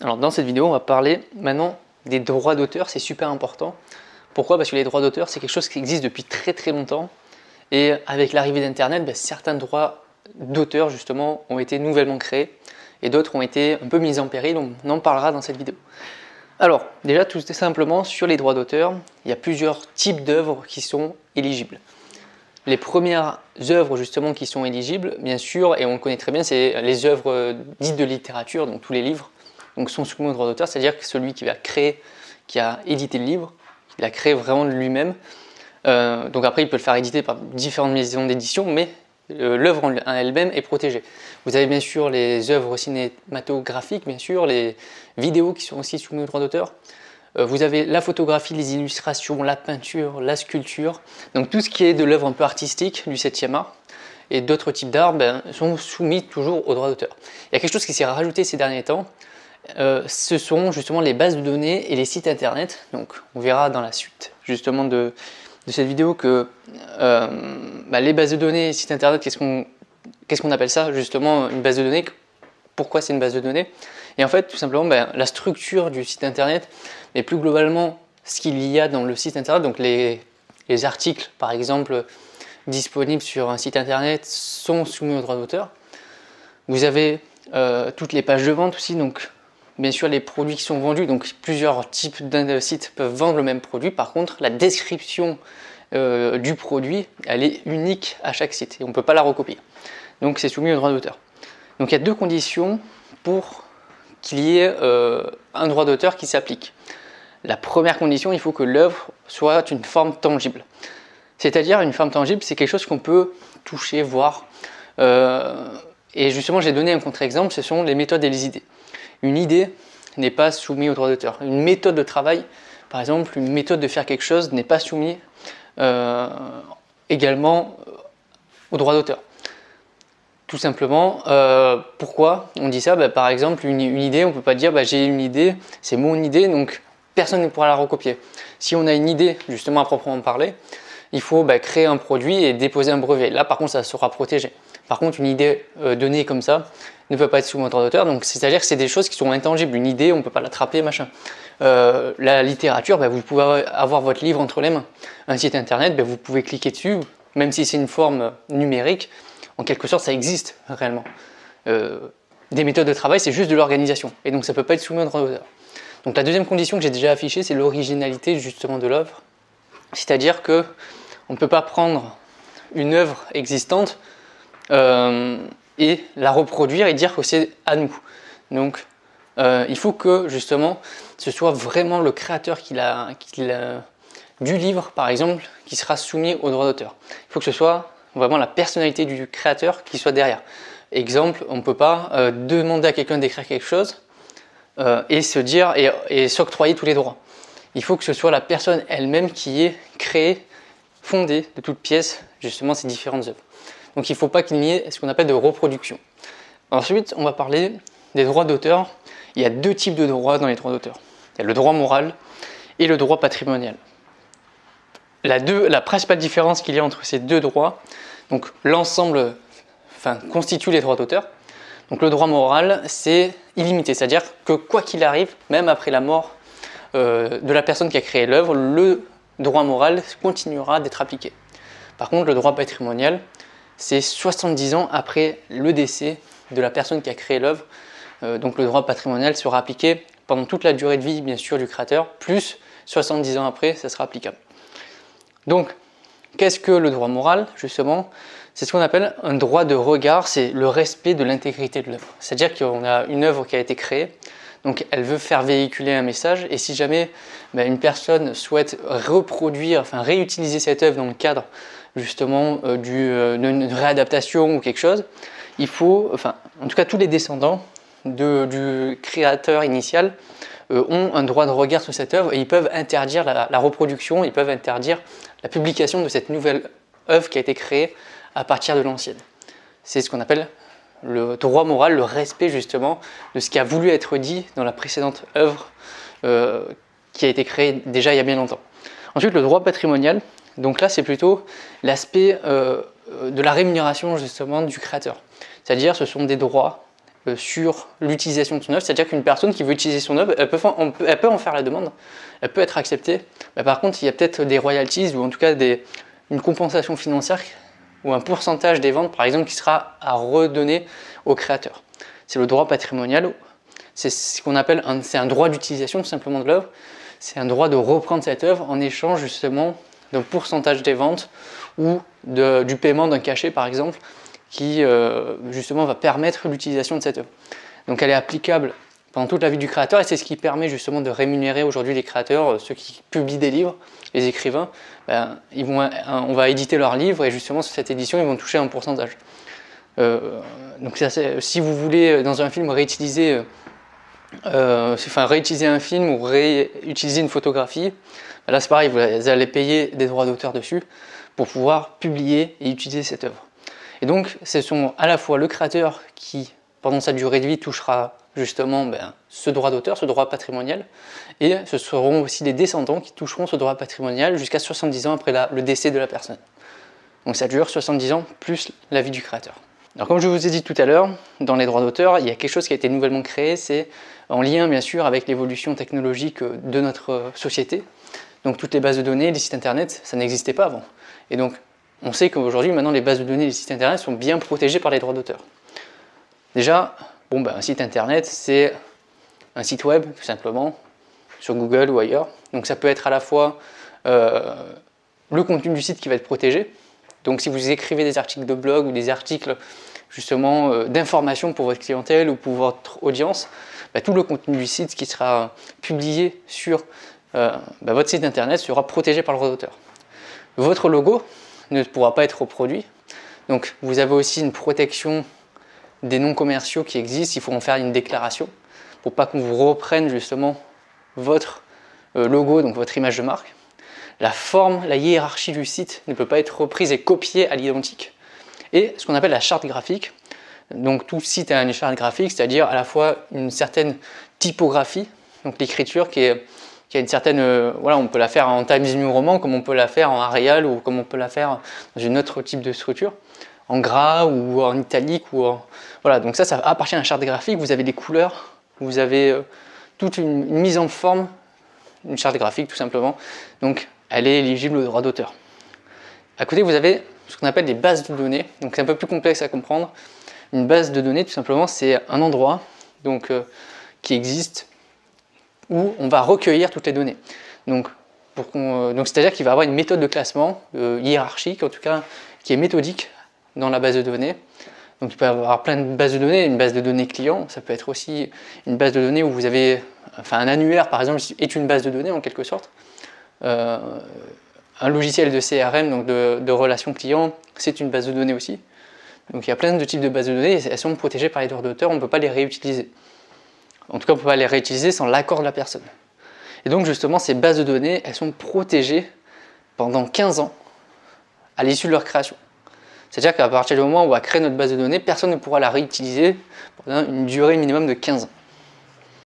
Alors dans cette vidéo, on va parler maintenant des droits d'auteur, c'est super important. Pourquoi? Parce que les droits d'auteur, c'est quelque chose qui existe depuis très très longtemps. Et avec l'arrivée d'Internet, certains droits d'auteur justement ont été nouvellement créés et d'autres ont été un peu mis en péril, on en parlera dans cette vidéo. Alors déjà tout simplement sur les droits d'auteur, il y a plusieurs types d'œuvres qui sont éligibles. Les premières œuvres justement qui sont éligibles, bien sûr, et on le connaît très bien, c'est les œuvres dites de littérature, donc tous les livres, donc sont soumis aux droits d'auteur, c'est-à-dire que celui qui va créer, qui a édité le livre, il l'a créé vraiment de lui-même. Donc après, il peut le faire éditer par différentes maisons d'édition, mais l'œuvre en elle-même est protégée. Vous avez bien sûr les œuvres cinématographiques, bien sûr, les vidéos qui sont aussi soumises aux droits d'auteur. Vous avez la photographie, les illustrations, la peinture, la sculpture, donc tout ce qui est de l'œuvre un peu artistique du 7e art et d'autres types d'art sont soumis toujours aux droits d'auteur. Il y a quelque chose qui s'est rajouté ces derniers temps, ce sont justement les bases de données et les sites internet. Donc on verra dans la suite justement de cette vidéo que les bases de données et sites internet, qu'est-ce qu'on appelle ça justement une base de données? Pourquoi c'est une base de données? Et en fait tout simplement la structure du site internet, mais plus globalement ce qu'il y a dans le site internet, donc les articles par exemple disponibles sur un site internet sont soumis aux droits d'auteur. Vous avez toutes les pages de vente aussi, donc bien sûr les produits qui sont vendus, donc plusieurs types de sites peuvent vendre le même produit. Par contre la description du produit, elle est unique à chaque site et on ne peut pas la recopier. Donc c'est soumis aux droits d'auteur. Donc il y a deux conditions pour qu'il y ait un droit d'auteur qui s'applique. La première condition, il faut que l'œuvre soit une forme tangible. C'est-à-dire une forme tangible, c'est quelque chose qu'on peut toucher, voir. Et justement, j'ai donné un contre-exemple, ce sont les méthodes et les idées. Une idée n'est pas soumise aux droits d'auteur. Une méthode de travail, par exemple, une méthode de faire quelque chose n'est pas soumise également aux droits d'auteur. Tout simplement, pourquoi on dit ça? Par exemple, une idée, on ne peut pas dire j'ai une idée, c'est mon idée, donc personne ne pourra la recopier. Si on a une idée, justement à proprement parler, il faut créer un produit et déposer un brevet. Là, par contre, ça sera protégé. Par contre, une idée donnée comme ça ne peut pas être soumise aux droits d'auteur, donc c'est-à-dire que c'est des choses qui sont intangibles. Une idée, on ne peut pas l'attraper, machin. La littérature, vous pouvez avoir votre livre entre les mains. Un site internet, vous pouvez cliquer dessus, même si c'est une forme numérique, en quelque sorte, ça existe réellement. Des méthodes de travail, c'est juste de l'organisation, et donc ça ne peut pas être soumis aux droits d'auteur. Donc la deuxième condition que j'ai déjà affichée, c'est l'originalité justement de l'œuvre. C'est-à-dire que on ne peut pas prendre une œuvre existante et la reproduire et dire que c'est à nous. Donc il faut que justement ce soit vraiment le créateur du livre par exemple qui sera soumis aux droits d'auteur. Il faut que ce soit vraiment la personnalité du créateur qui soit derrière. Exemple, on ne peut pas demander à quelqu'un d'écrire quelque chose et se dire et s'octroyer tous les droits. Il faut que ce soit la personne elle-même qui ait créé, fondé de toutes pièces justement ces différentes œuvres. Donc il ne faut pas qu'il y ait ce qu'on appelle de reproduction. Ensuite, on va parler des droits d'auteur. Il y a deux types de droits dans les droits d'auteur. Il y a le droit moral et le droit patrimonial. La principale différence qu'il y a entre ces deux droits, donc l'ensemble constitue les droits d'auteur. Donc le droit moral, c'est illimité, c'est-à-dire que quoi qu'il arrive, même après la mort de la personne qui a créé l'œuvre, le droit moral continuera d'être appliqué. Par contre, le droit patrimonial, c'est 70 ans après le décès de la personne qui a créé l'œuvre. Donc le droit patrimonial sera appliqué pendant toute la durée de vie, bien sûr, du créateur, plus 70 ans après, ça sera applicable. Donc, qu'est-ce que le droit moral, justement? C'est ce qu'on appelle un droit de regard, c'est le respect de l'intégrité de l'œuvre. C'est-à-dire qu'on a une œuvre qui a été créée, donc elle veut faire véhiculer un message, et si jamais une personne souhaite reproduire, réutiliser cette œuvre dans le cadre justement d'une réadaptation ou quelque chose, il faut, en tout cas tous les descendants du créateur initial ont un droit de regard sur cette œuvre et ils peuvent interdire la reproduction, ils peuvent interdire la publication de cette nouvelle œuvre qui a été créée à partir de l'ancienne. C'est ce qu'on appelle le droit moral, le respect justement de ce qui a voulu être dit dans la précédente œuvre qui a été créée déjà il y a bien longtemps. Ensuite, le droit patrimonial, donc là c'est plutôt l'aspect de la rémunération justement du créateur. C'est-à-dire ce sont des droits sur l'utilisation de son œuvre, c'est-à-dire qu'une personne qui veut utiliser son œuvre, elle peut en faire la demande, elle peut être acceptée, mais par contre il y a peut-être des royalties ou en tout cas une compensation financière ou un pourcentage des ventes par exemple qui sera à redonner au créateur. C'est le droit patrimonial, c'est ce qu'on appelle c'est un droit d'utilisation tout simplement de l'œuvre, c'est un droit de reprendre cette œuvre en échange justement d'un pourcentage des ventes ou du paiement d'un cachet par exemple qui justement va permettre l'utilisation de cette œuvre. Donc elle est applicable pendant toute la vie du créateur et c'est ce qui permet justement de rémunérer aujourd'hui les créateurs, ceux qui publient des livres, les écrivains, on va éditer leurs livres et justement sur cette édition ils vont toucher un pourcentage. Donc si vous voulez dans un film réutiliser un film ou réutiliser une photographie, là c'est pareil, vous allez payer des droits d'auteur dessus pour pouvoir publier et utiliser cette œuvre. Et donc ce sont à la fois le créateur qui, pendant sa durée de vie, touchera justement ce droit d'auteur, ce droit patrimonial, et ce seront aussi les descendants qui toucheront ce droit patrimonial jusqu'à 70 ans après le décès de la personne. Donc ça dure 70 ans plus la vie du créateur. Alors comme je vous ai dit tout à l'heure, dans les droits d'auteur, il y a quelque chose qui a été nouvellement créé, c'est en lien bien sûr avec l'évolution technologique de notre société. Donc toutes les bases de données, les sites internet, ça n'existait pas avant. Et donc on sait qu'aujourd'hui, maintenant, les bases de données et les sites internet sont bien protégés par les droits d'auteur. Déjà, un site internet, c'est un site web, tout simplement, sur Google ou ailleurs. Donc ça peut être à la fois le contenu du site qui va être protégé. Donc si vous écrivez des articles de blog ou des articles justement d'information pour votre clientèle ou pour votre audience, tout le contenu du site qui sera publié sur votre site internet sera protégé par le droit d'auteur. Votre logo ne pourra pas être reproduit. Donc vous avez aussi une protection des noms commerciaux qui existent, il faut en faire une déclaration pour pas qu'on vous reprenne justement votre logo, donc votre image de marque. La forme, la hiérarchie du site ne peut pas être reprise et copiée à l'identique. Et ce qu'on appelle la charte graphique, donc tout site a une charte graphique, c'est-à-dire à la fois une certaine typographie, donc l'écriture qui a une certaine, on peut la faire en Times New Roman comme on peut la faire en Arial ou comme on peut la faire dans une autre type de structure, en gras ou en italique voilà, donc ça appartient à la charte graphique. Vous avez des couleurs, vous avez toute une mise en forme, une charte graphique tout simplement, donc elle est éligible au droit d'auteur. À côté vous avez ce qu'on appelle des bases de données, donc c'est un peu plus complexe à comprendre. Une base de données tout simplement c'est un endroit donc, qui existe où on va recueillir toutes les données. Donc c'est-à-dire qu'il va y avoir une méthode de classement hiérarchique, en tout cas qui est méthodique dans la base de données. Donc il peut y avoir plein de bases de données, une base de données client, ça peut être aussi une base de données où vous avez, un annuaire par exemple est une base de données en quelque sorte. Un logiciel de CRM, donc de relations clients, c'est une base de données aussi. Donc il y a plein de types de bases de données, elles sont protégées par les droits d'auteur, on ne peut pas les réutiliser. En tout cas, on ne peut pas les réutiliser sans l'accord de la personne. Et donc justement, ces bases de données, elles sont protégées pendant 15 ans à l'issue de leur création. C'est-à-dire qu'à partir du moment où on va créer notre base de données, personne ne pourra la réutiliser pendant une durée minimum de 15 ans.